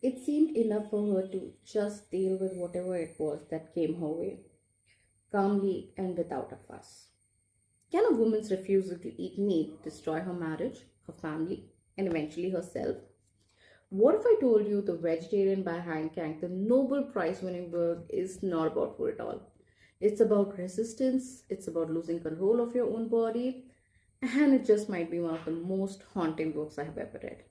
It seemed enough for her to just deal with whatever it was that came her way, calmly and without a fuss. Can a woman's refusal to eat meat destroy her marriage, her family, and eventually herself? What if I told you The Vegetarian by Han Kang, the Nobel Prize winning book, is not about food at all? It's about resistance, it's about losing control of your own body, and it just might be one of the most haunting books I have ever read.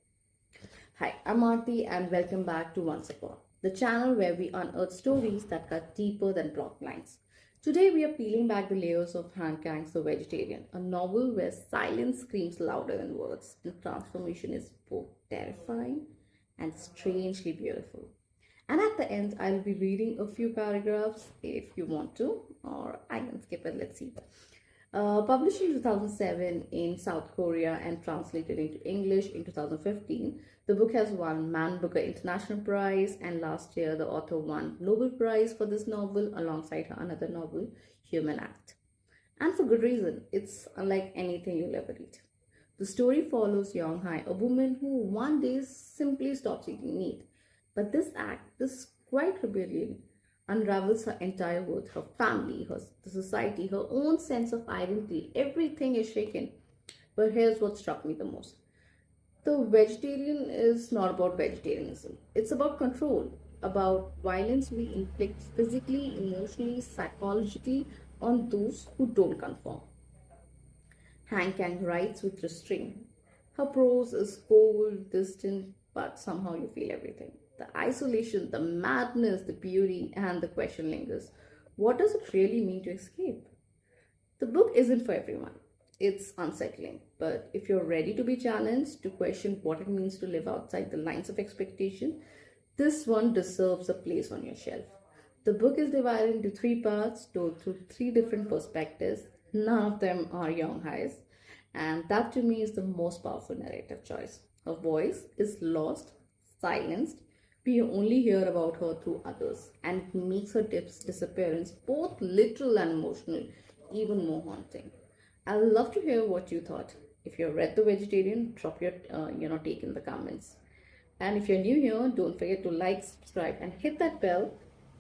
Hi, I'm Aarti, and welcome back to Once Upon, the channel where we unearth stories that cut deeper than plot lines. Today we are peeling back the layers of Han Kang's The Vegetarian, a novel where silence screams louder than words and transformation is both terrifying and strangely beautiful. And at the end, I'll be reading a few paragraphs if you want to, or I can skip it. Let's see. Published in 2007 in South Korea and translated into English in 2015, the book has won Man Booker International Prize, and last year the author won Nobel Prize for this novel alongside her another novel, Human Act. And for good reason, it's unlike anything you'll ever read. The story follows Yong Hai, a woman who one day simply stops eating meat. But this act, this quiet rebellion, unravels her entire world, her family, the society, her own sense of identity. Everything is shaken. But here's what struck me the most. The Vegetarian is not about vegetarianism. It's about control, about violence we inflict physically, emotionally, psychologically on those who don't conform. Han Kang writes with restraint. Her prose is cold, distant, but somehow you feel everything. The isolation, the madness, the beauty, and the question lingers. What does it really mean to escape? The book isn't for everyone. It's unsettling, but if you're ready to be challenged, to question what it means to live outside the lines of expectation, this one deserves a place on your shelf. The book is divided into three parts, told through three different perspectives. None of them are Young Highs, and that to me is the most powerful narrative choice. Her voice is lost, silenced. We only hear about her through others, and it makes her disappearance, both literal and emotional, even more haunting. I'd love to hear what you thought. If you read The Vegetarian, drop your take in the comments. And if you're new here, don't forget to like, subscribe, and hit that bell.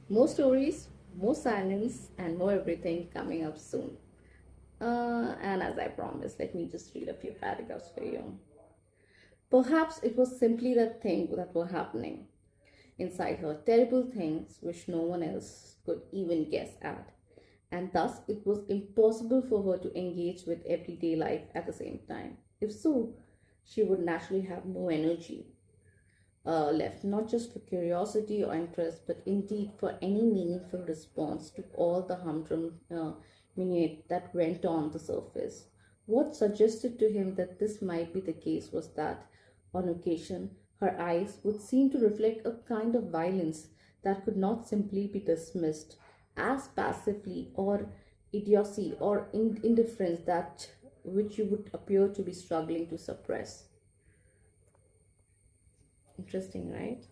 More stories, more silence, and more everything coming up soon. And as I promised, let me just read a few paragraphs for you. Perhaps it was simply that thing that were happening inside her, terrible things which no one else could even guess at. And thus it was impossible for her to engage with everyday life at the same time. If so, she would naturally have no energy left, not just for curiosity or interest, but indeed for any meaningful response to all the humdrum minute that went on the surface. What suggested to him that this might be the case was that, on occasion, her eyes would seem to reflect a kind of violence that could not simply be dismissed as passively or idiocy or indifference that which you would appear to be struggling to suppress. Interesting, right?